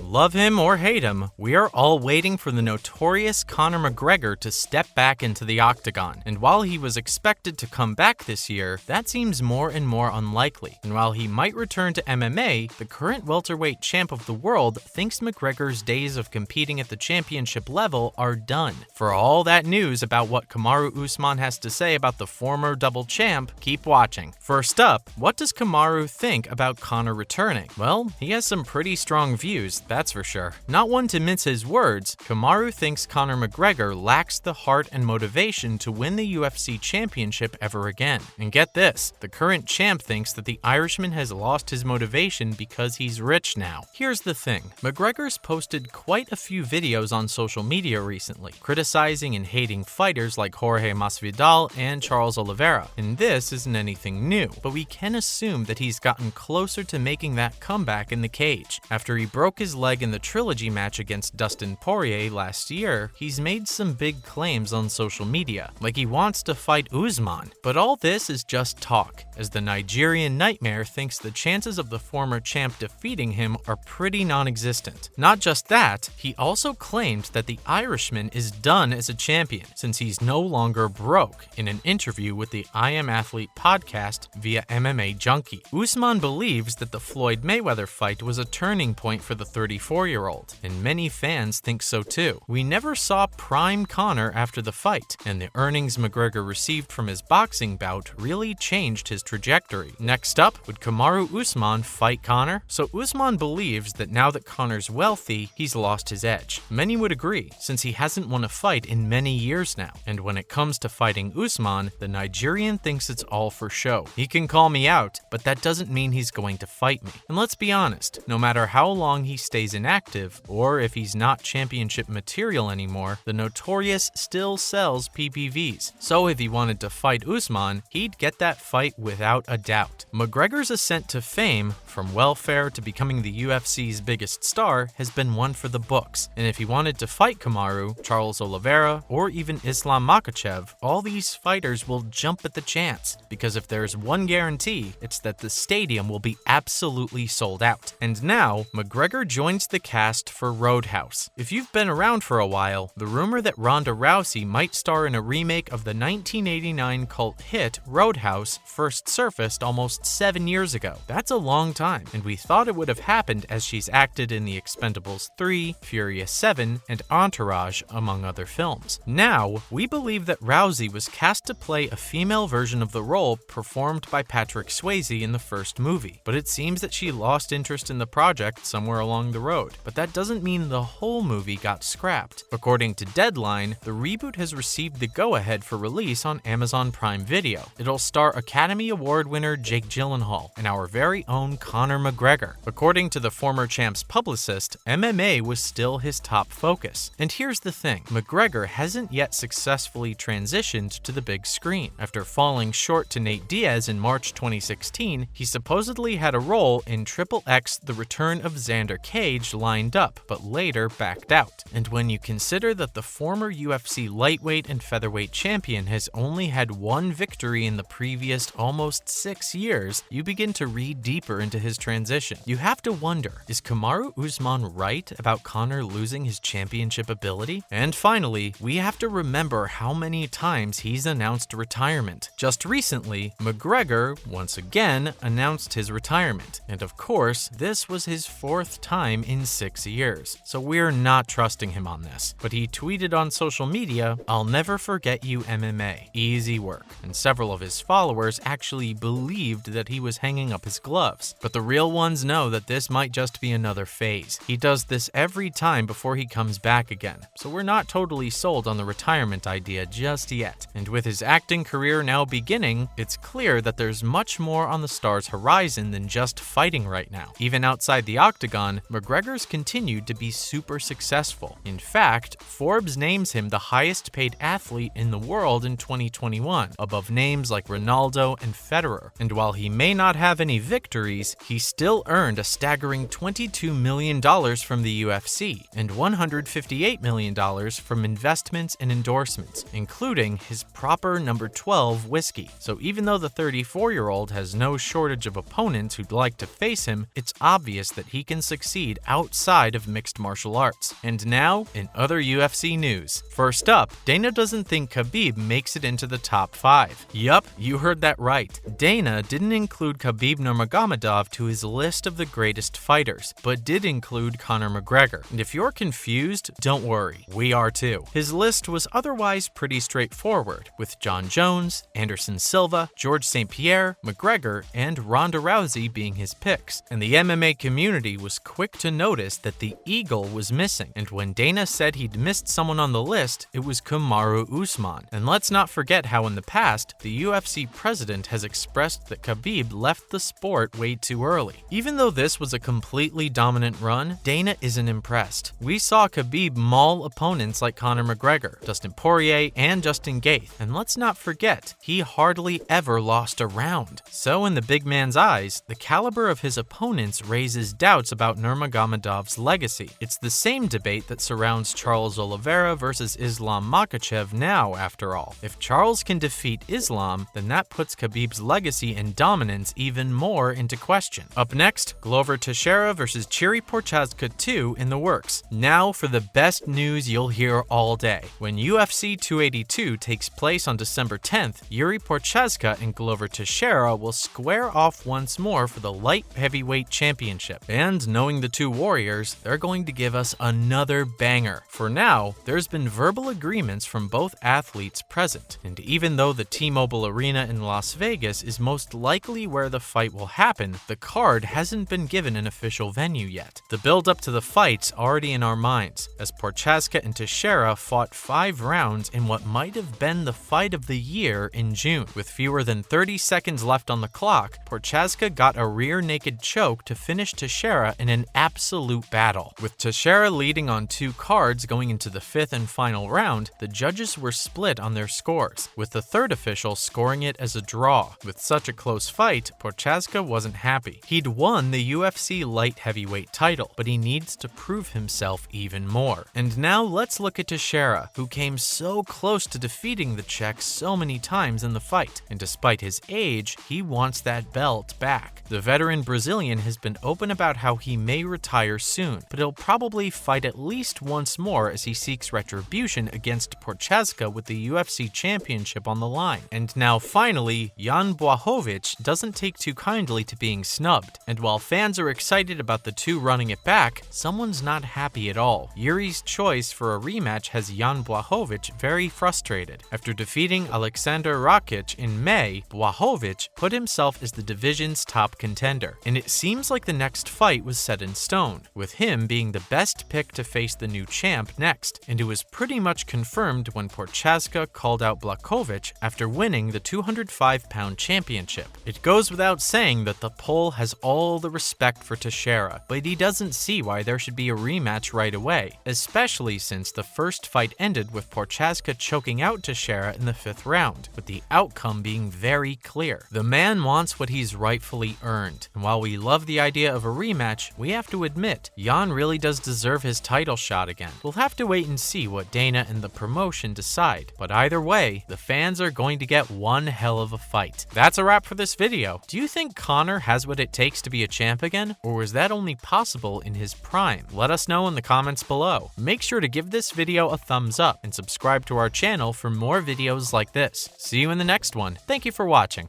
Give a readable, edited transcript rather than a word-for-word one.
Love him or hate him, we are all waiting for the notorious Conor McGregor to step back into the octagon. And while he was expected to come back this year, that seems more and more unlikely. And while he might return to MMA, the current welterweight champ of the world thinks McGregor's days of competing at the championship level are done. For all that news about what Kamaru Usman has to say about the former double champ, keep watching. First up, what does Kamaru think about Conor returning? Well, he has some pretty strong views, that's for sure. Not one to mince his words, Kamaru thinks Conor McGregor lacks the heart and motivation to win the UFC championship ever again. And get this, the current champ thinks that the Irishman has lost his motivation because he's rich now. Here's the thing, McGregor's posted quite a few videos on social media recently, criticizing and hating fighters like Jorge Masvidal and Charles Oliveira. And this isn't anything new, but we can assume that he's gotten closer to making that comeback in the cage. After he broke his leg in the trilogy match against Dustin Poirier last year, he's made some big claims on social media, like he wants to fight Usman. But all this is just talk, as the Nigerian Nightmare thinks the chances of the former champ defeating him are pretty non-existent. Not just that, he also claimed that the Irishman is done as a champion, since he's no longer broke, in an interview with the I Am Athlete podcast via MMA Junkie. Usman believes that the Floyd Mayweather fight was a turning point for the 34-year-old, and many fans think so too. We never saw prime Conor after the fight, and the earnings McGregor received from his boxing bout really changed his trajectory. Next up, would Kamaru Usman fight Conor? So Usman believes that now that Conor's wealthy, he's lost his edge. Many would agree, since he hasn't won a fight in many years now. And when it comes to fighting Usman, the Nigerian thinks it's all for show. He can call me out, but that doesn't mean he's going to fight me. And let's be honest, no matter how long he stays inactive, or if he's not championship material anymore, the Notorious still sells PPVs. So if he wanted to fight Usman, he'd get that fight without a doubt. McGregor's ascent to fame, from welfare to becoming the UFC's biggest star, has been one for the books. And if he wanted to fight Kamaru, Charles Oliveira, or even Islam Makhachev, all these fighters will jump at the chance. Because if there's one guarantee, it's that the stadium will be absolutely sold out. And now, McGregor joins the cast for Roadhouse. If you've been around for a while, the rumor that Ronda Rousey might star in a remake of the 1989 cult hit Roadhouse first surfaced almost 7 years ago. That's a long time, and we thought it would have happened as she's acted in The Expendables 3, Furious 7, and Entourage, among other films. Now, we believe that Rousey was cast to play a female version of the role performed by Patrick Swayze in the first movie, but it seems that she lost interest in the project somewhere along the road. But that doesn't mean the whole movie got scrapped. According to Deadline, the reboot has received the go-ahead for release on Amazon Prime Video. It'll star Academy Award winner Jake Gyllenhaal and our very own Conor McGregor. According to the former champ's publicist, MMA was still his top focus. And here's the thing, McGregor hasn't yet successfully transitioned to the big screen. After falling short to Nate Diaz in March 2016, he supposedly had a role in XXX The Return of Xander Cage lined up, but later backed out. And when you consider that the former UFC lightweight and featherweight champion has only had one victory in the previous almost 6 years, you begin to read deeper into his transition. You have to wonder, is Kamaru Usman right about Conor losing his championship ability? And finally, we have to remember how many times he's announced retirement. Just recently, McGregor, once again, announced his retirement. And of course, this was his 4th time in 6 years. So we're not trusting him on this. But he tweeted on social media, "I'll never forget you MMA. Easy work." And several of his followers actually believed that he was hanging up his gloves. But the real ones know that this might just be another phase. He does this every time before he comes back again. So we're not totally sold on the retirement idea just yet. And with his acting career now beginning, it's clear that there's much more on the star's horizon than just fighting right now. Even outside the octagon, McGregor's continued to be super successful. In fact, Forbes names him the highest paid athlete in the world in 2021, above names like Ronaldo and Federer. And while he may not have any victories, he still earned a staggering $22 million from the UFC and $158 million from investments and endorsements, including his proper number 12 whiskey. So even though the 34-year-old has no shortage of opponents who'd like to face him, it's obvious that he can succeed fight outside of mixed martial arts. And now, in other UFC news. First up, Dana doesn't think Khabib makes it into the top 5. Yup, you heard that right. Dana didn't include Khabib Nurmagomedov to his list of the greatest fighters, but did include Conor McGregor. And if you're confused, don't worry, we are too. His list was otherwise pretty straightforward, with Jon Jones, Anderson Silva, George St. Pierre, McGregor, and Ronda Rousey being his picks. And the MMA community was quick to notice that the Eagle was missing, and when Dana said he'd missed someone on the list, it was Kamaru Usman. And let's not forget how in the past, the UFC president has expressed that Khabib left the sport way too early. Even though this was a completely dominant run, Dana isn't impressed. We saw Khabib maul opponents like Conor McGregor, Dustin Poirier, and Justin Gaethje, and let's not forget, he hardly ever lost a round. So in the big man's eyes, the caliber of his opponents raises doubts about Nurmagomedov's legacy. It's the same debate that surrounds Charles Oliveira versus Islam Makhachev now, after all. If Charles can defeat Islam, then that puts Khabib's legacy and dominance even more into question. Up next, Glover Teixeira versus Jiri Prochazka 2 in the works. Now for the best news you'll hear all day. When UFC 282 takes place on December 10th, Jiri Prochazka and Glover Teixeira will square off once more for the light heavyweight championship. And knowing the two warriors, they're going to give us another banger. For now, there's been verbal agreements from both athletes present, and even though the T-Mobile Arena in Las Vegas is most likely where the fight will happen, the card hasn't been given an official venue yet. The build-up to the fight's already in our minds, as Prochazka and Teixeira fought 5 rounds in what might have been the fight of the year in June. With fewer than 30 seconds left on the clock, Prochazka got a rear naked choke to finish Teixeira in an absolute battle. With Teixeira leading on 2 cards going into the 5th and final round, the judges were split on their scores, with the third official scoring it as a draw. With such a close fight, Prochazka wasn't happy. He'd won the UFC light heavyweight title, but he needs to prove himself even more. And now let's look at Teixeira, who came so close to defeating the Czech so many times in the fight, and despite his age, he wants that belt back. The veteran Brazilian has been open about how he may retire soon, but he'll probably fight at least once more as he seeks retribution against Prochazka with the UFC championship on the line. And now finally, Jan Blachowicz doesn't take too kindly to being snubbed. And while fans are excited about the two running it back, someone's not happy at all. Yuri's choice for a rematch has Jan Blachowicz very frustrated. After defeating Alexander Rakic in May, Blachowicz put himself as the division's top contender. And it seems like the next fight was set in stone, with him being the best pick to face the new champ next. And it was pretty much confirmed when Prochazka called out Blachowicz after winning the 205-pound championship. It goes without saying that the Pole has all the respect for Teixeira, but he doesn't see why there should be a rematch right away, especially since the first fight ended with Prochazka choking out Teixeira in the 5th round, with the outcome being very clear. The man wants what he's rightfully earned, and while we love the idea of a rematch, we have to admit, Jan really does deserve his title shot again. We'll have to wait and see what Dana and the promotion decide, but either way, the fans are going to get one hell of a fight. That's a wrap for this video. Do you think Conor has what it takes to be a champ again, or was that only possible in his prime? Let us know in the comments below. Make sure to give this video a thumbs up and subscribe to our channel for more videos like this. See you in the next one. Thank you for watching.